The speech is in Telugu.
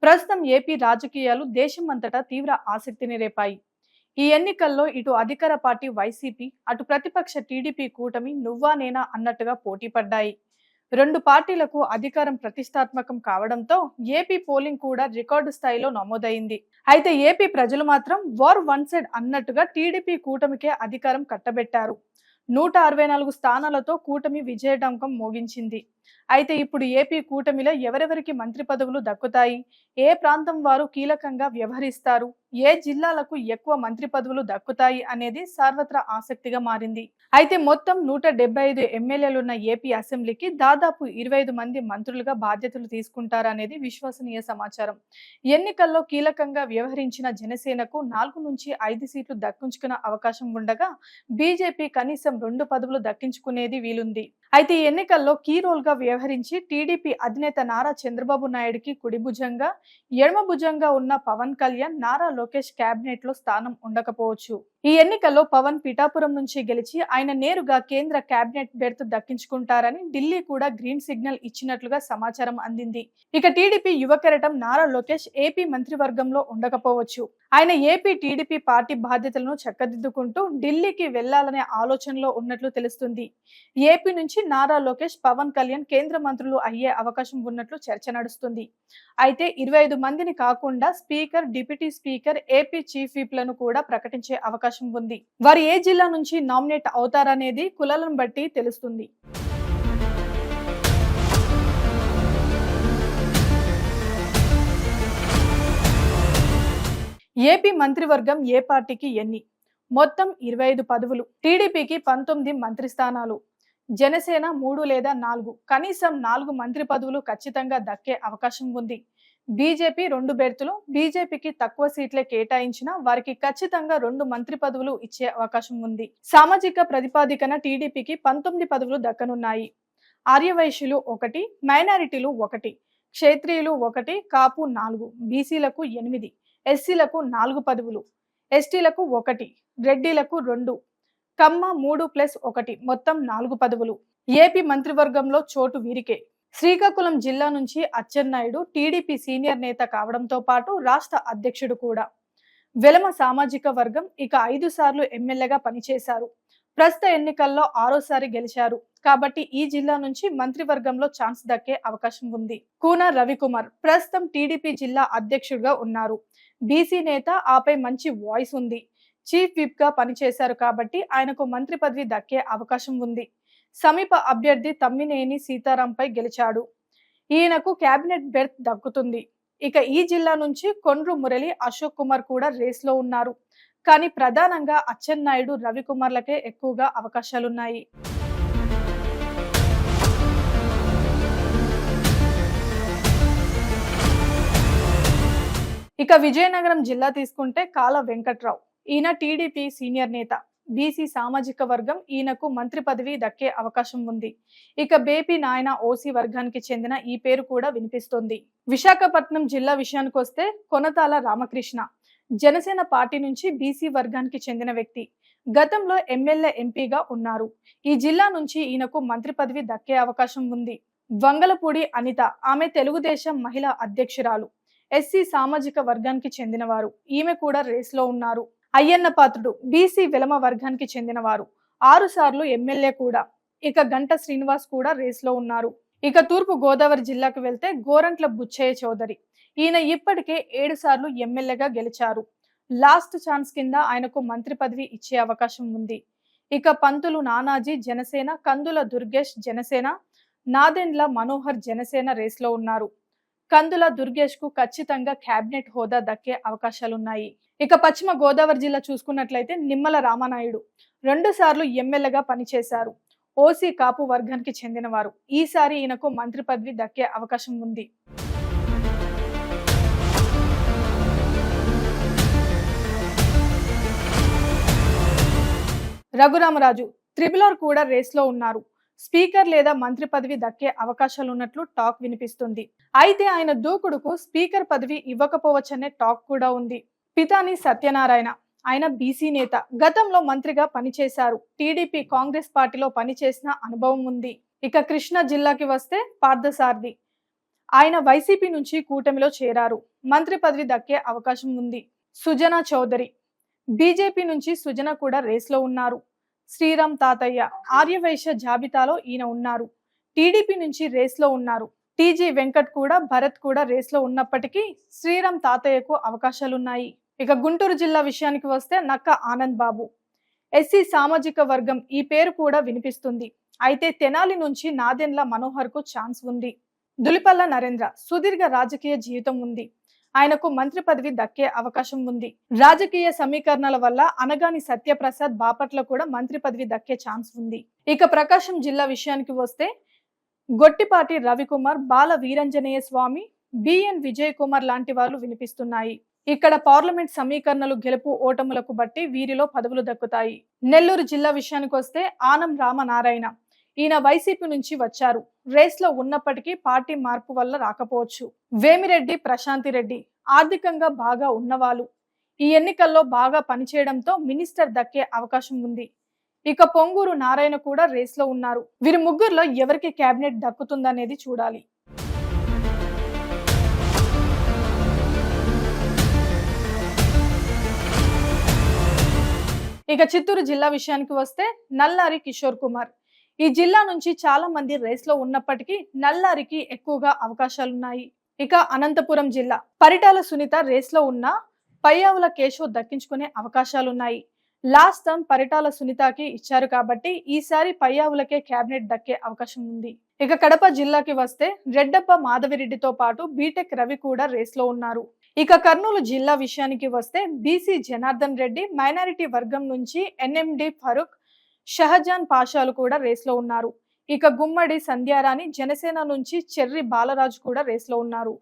ప్రస్తుతం ఏపీ రాజకీయాలు దేశమంతటా తీవ్ర ఆసక్తిని రేపాయి. ఈ ఎన్నికల్లో ఇటు అధికార పార్టీ వైసీపీ, అటు ప్రతిపక్ష టీడీపీ కూటమి నువ్వా నేనా అన్నట్టుగా పోటీ పడ్డాయి. రెండు పార్టీలకు అధికారం ప్రతిష్టాత్మకం కావడంతో ఏపీ పోలింగ్ కూడా రికార్డు స్థాయిలో నమోదైంది. అయితే ఏపీ ప్రజలు మాత్రం వార్ వన్ సైడ్ అన్నట్టుగా టీడీపీ కూటమికే అధికారం కట్టబెట్టారు. 164 స్థానాలతో కూటమి విజయడంకం మోగించింది. అయితే ఇప్పుడు ఏపీ కూటమిలో ఎవరెవరికి మంత్రి పదవులు దక్కుతాయి, ఏ ప్రాంతం వారు కీలకంగా వ్యవహరిస్తారు, ఏ జిల్లాలకు ఎక్కువ మంత్రి పదవులు దక్కుతాయి అనేది సర్వత్రా ఆసక్తిగా మారింది. అయితే మొత్తం 175 ఎమ్మెల్యేలున్న ఏపీ అసెంబ్లీకి దాదాపు 25 మంది మంత్రులుగా బాధ్యతలు తీసుకుంటారనేది విశ్వసనీయ సమాచారం. ఎన్నికల్లో కీలకంగా వ్యవహరించిన జనసేనకు 4 నుంచి 5 సీట్లు దక్కించుకునే అవకాశం ఉండగా బీజేపీ కనీసం 2 పదవులు దక్కించుకునేది వీలుంది. అయితే ఈ ఎన్నికల్లో కీ రోల్ గా వ్యవహరించి టీడీపీ అధినేత నారా చంద్రబాబు నాయుడుకి కుడి భుజంగా, ఎడమ భుజంగా ఉన్న పవన్ కళ్యాణ్, నారా లోకేష్ కేబినెట్ లో స్థానం ఉండకపోవచ్చు. ఈ ఎన్నికల్లో పవన్ పిఠాపురం నుంచి గెలిచి ఆయన నేరుగా కేంద్ర కేబినెట్ బెర్త్ దక్కించుకుంటారని ఢిల్లీ కూడా గ్రీన్ సిగ్నల్ ఇచ్చినట్లుగా సమాచారం అందింది. ఇక టీడీపీ యువ కెరటం నారా లోకేష్ ఏపీ మంత్రివర్గంలో ఉండకపోవచ్చు. ఆయన ఏపీ టీడీపీ పార్టీ బాధ్యతలను చక్కదిద్దుకుంటూ ఢిల్లీకి వెళ్లాలనే ఆలోచనలో ఉన్నట్లు తెలుస్తుంది. ఏపీ నుంచి నారా లోకేష్, పవన్ కళ్యాణ్ కేంద్ర మంత్రులు అయ్యే అవకాశం ఉన్నట్లు చర్చ నడుస్తుంది. అయితే 25 మందిని కాకుండా speaker, deputy speaker, AP chief whip లను కూడా ప్రకటించే అవకాశం ఉంది. వారు ఏ జిల్లా నుంచి నామినేట్ అవుతారనేది కులాలను బట్టి తెలుస్తుంది. ఏపీ మంత్రివర్గం ఏ పార్టీకి ఎన్ని? మొత్తం 25 పదవులు. టీడీపీకి 19 మంత్రి స్థానాలు, జనసేన 3 లేదా 4, కనీసం 4 మంత్రి పదవులు ఖచ్చితంగా దక్కే అవకాశం ఉంది. బీజేపీ 2 బెర్తులు. బీజేపీకి తక్కువ సీట్లే కేటాయించినా వారికి ఖచ్చితంగా 2 మంత్రి పదవులు ఇచ్చే అవకాశం ఉంది. సామాజిక ప్రతిపాదికన టీడీపీకి 19 పదవులు దక్కనున్నాయి. ఆర్యవైశ్యులు 1, మైనారిటీలు 1, క్షేత్రీయులు 1, కాపు 4, బీసీలకు 8, ఎస్సీలకు 4 పదవులు, ఎస్టీలకు 1, రెడ్డిలకు 2, కమ్మ 3+1 మొత్తం 4 పదవులు. ఏపీ మంత్రివర్గంలో చోటు వీరికే. శ్రీకాకుళం జిల్లా నుంచి అచ్చెన్నాయుడు టీడీపీ సీనియర్ నేత కావడంతో పాటు రాష్ట్ర అధ్యక్షుడు కూడా. వెలమ సామాజిక వర్గం, ఇక 5 సార్లు ఎమ్మెల్యేగా పనిచేశారు. ప్రస్తుత ఎన్నికల్లో 6సారి గెలిచారు కాబట్టి ఈ జిల్లా నుంచి మంత్రివర్గంలో ఛాన్స్ దక్కే అవకాశం ఉంది. కూన రవికుమార్ ప్రస్తుతం టీడీపీ జిల్లా అధ్యక్షుడిగా ఉన్నారు. బీసీ నేత, ఆపై మంచి వాయిస్ ఉంది. చీఫ్ విప్ గా పనిచేశారు కాబట్టి ఆయనకు మంత్రి పదవి దక్కే అవకాశం ఉంది. సమీప అభ్యర్థి తమ్మినేని సీతారాంపై గెలిచాడు. ఈయనకు కేబినెట్ బెర్త్ దక్కుతుంది. ఇక ఈ జిల్లా నుంచి కొండ్రు మురళి, అశోక్ కుమార్ కూడా రేస్ లో ఉన్నారు. కానీ ప్రధానంగా అచ్చెన్నాయుడు, రవికుమార్లకే ఎక్కువగా అవకాశాలున్నాయి. ఇక విజయనగరం జిల్లా తీసుకుంటే కాల వెంకట్రావు, ఈయన టీడీపీ సీనియర్ నేత, బీసీ సామాజిక వర్గం, ఈయనకు మంత్రి పదవి దక్కే అవకాశం ఉంది. ఇక బేపీ నాయన ఓసీ వర్గానికి చెందిన ఈ పేరు కూడా వినిపిస్తోంది. విశాఖపట్నం జిల్లా విషయానికి వస్తే కొనతాల రామకృష్ణ జనసేన పార్టీ నుంచి బీసీ వర్గానికి చెందిన వ్యక్తి. గతంలో ఎమ్మెల్యే, ఎంపీగా ఉన్నారు. ఈ జిల్లా నుంచి ఈయనకు మంత్రి పదవి దక్కే అవకాశం ఉంది. వంగలపూడి అనిత, ఆమె తెలుగుదేశం మహిళా అధ్యక్షురాలు, ఎస్సీ సామాజిక వర్గానికి చెందినవారు. ఈమె కూడా రేస్ లో ఉన్నారు. అయ్యన్న పాత్రుడు బీసీ వెలమ వర్గానికి చెందినవారు, 6 సార్లు ఎమ్మెల్యే కూడా. ఇక గంట శ్రీనివాస్ కూడా రేస్ లో ఉన్నారు. ఇక తూర్పు గోదావరి జిల్లాకు వెళ్తే గోరంట్ల బుచ్చయ్య చౌదరి, ఈయన ఇప్పటికే 7 సార్లు ఎమ్మెల్యేగా గెలిచారు. లాస్ట్ ఛాన్స్ కింద ఆయనకు మంత్రి పదవి ఇచ్చే అవకాశం ఉంది. ఇక పంతులు నానాజీ జనసేన, కందుల దుర్గేష్ జనసేన, నాదెండ్ల మనోహర్ జనసేన రేస్ లో ఉన్నారు. కందుల దుర్గేష్ కు ఖచ్చితంగా కేబినెట్ హోదా దక్కే అవకాశాలున్నాయి. ఇక పశ్చిమ గోదావరి జిల్లా చూసుకున్నట్లయితే నిమ్మల రామనాయుడు 2 సార్లు ఎమ్మెల్యేగా పనిచేశారు. ఓసీ కాపు వర్గానికి చెందినవారు. ఈసారి ఈయనకు మంత్రి పదవి దక్కే అవకాశం ఉంది. రఘురామరాజు త్రిపుల్ కూడా రేస్ లో ఉన్నారు. స్పీకర్ లేదా మంత్రి పదవి దక్కే అవకాశాలున్నట్లు టాక్ వినిపిస్తుంది. అయితే ఆయన దూకుడుకు స్పీకర్ పదవి ఇవ్వకపోవచ్చనే టాక్ కూడా ఉంది. పితాని సత్యనారాయణ, ఆయన బీసీ నేత, గతంలో మంత్రిగా పనిచేశారు. టీడీపీ, కాంగ్రెస్ పార్టీలో పనిచేసిన అనుభవం ఉంది. ఇక కృష్ణా జిల్లాకి వస్తే పార్థసారథి, ఆయన వైసీపీ నుంచి కూటమిలో చేరారు. మంత్రి పదవి దక్కే అవకాశం ఉంది. సుజనా చౌదరి బీజేపీ నుంచి సుజన కూడా రేస్లో ఉన్నారు. శ్రీరామ్ తాతయ్య ఆర్యవైశ్య జాబితాలో ఈయన ఉన్నారు. టీడీపీ నుంచి రేస్లో ఉన్నారు. టీజీ వెంకట్ కూడా భరత్ కూడా రేస్లో ఉన్నప్పటికీ శ్రీరామ్ తాతయ్యకు అవకాశాలున్నాయి. ఇక గుంటూరు జిల్లా విషయానికి వస్తే నక్క ఆనంద్ బాబు ఎస్సీ సామాజిక వర్గం ఈ పేరు కూడా వినిపిస్తుంది. అయితే తెనాలి నుంచి నాదెండ్ల మనోహర్ కు ఛాన్స్ ఉంది. దులిపల్ల నరేంద్ర సుదీర్ఘ రాజకీయ జీవితం ఉంది. ఆయనకు మంత్రి పదవి దక్కే అవకాశం ఉంది. రాజకీయ సమీకరణల వల్ల అనగాని సత్యప్రసాద్ బాపట్ల కూడా మంత్రి పదవి దక్కే ఛాన్స్ ఉంది. ఇక ప్రకాశం జిల్లా విషయానికి వస్తే గొట్టిపాటి రవికుమార్, బాల వీరంజనేయ స్వామి, బిఎన్ విజయ్ కుమార్ లాంటి వాళ్ళు వినిపిస్తున్నాయి. ఇక్కడ పార్లమెంట్ సమీకరణలు గెలుపు ఓటములకు బట్టి వీరిలో పదవులు దక్కుతాయి. నెల్లూరు జిల్లా విషయానికి వస్తే ఆనం రామనారాయణ ఈయన వైసీపీ నుంచి వచ్చారు. రేస్ లో ఉన్నప్పటికీ పార్టీ మార్పు వల్ల రాకపోవచ్చు. వేమిరెడ్డి ప్రశాంతి రెడ్డి ఆర్థికంగా బాగా ఉన్నవాళ్ళు. ఈ ఎన్నికల్లో బాగా పనిచేయడంతో మినిస్టర్ దక్కే అవకాశం ఉంది. ఇక పొంగూరు నారాయణ కూడా రేస్ లో ఉన్నారు. వీరి ముగ్గురులో ఎవరికి కేబినెట్ దక్కుతుందనేది చూడాలి. ఇక చిత్తూరు జిల్లా విషయానికి వస్తే నల్లారి కిషోర్ కుమార్ ఈ జిల్లా నుంచి చాలా మంది రేస్ లో ఉన్నప్పటికీ నల్లారికి ఎక్కువగా అవకాశాలున్నాయి. ఇక అనంతపురం జిల్లా పరిటాల సునీత రేస్ లో ఉన్న పయ్యావుల కేశవ్ దక్కించుకునే అవకాశాలున్నాయి. లాస్ట్ టర్మ్ పరిటాల సునీతకి ఇచ్చారు కాబట్టి ఈసారి పయ్యావులకే కేబినెట్ దక్కే అవకాశం ఉంది. ఇక కడప జిల్లాకి వస్తే రెడ్డప్ప మాధవిరెడ్డితో పాటు బీటెక్ రవి కూడా రేస్ లో ఉన్నారు. ఇక కర్నూలు జిల్లా విషయానికి వస్తే బీసీ జనార్దన్ రెడ్డి, మైనారిటీ వర్గం నుంచి ఎన్ఎండి ఫరూక్, షహజాన్ పాషాలు కూడా రేస్ లో ఉన్నారు. ఇక గుమ్మడి సంధ్యారాణి జనసేన నుంచి చెర్రి బాలరాజు కూడా రేస్ లో ఉన్నారు.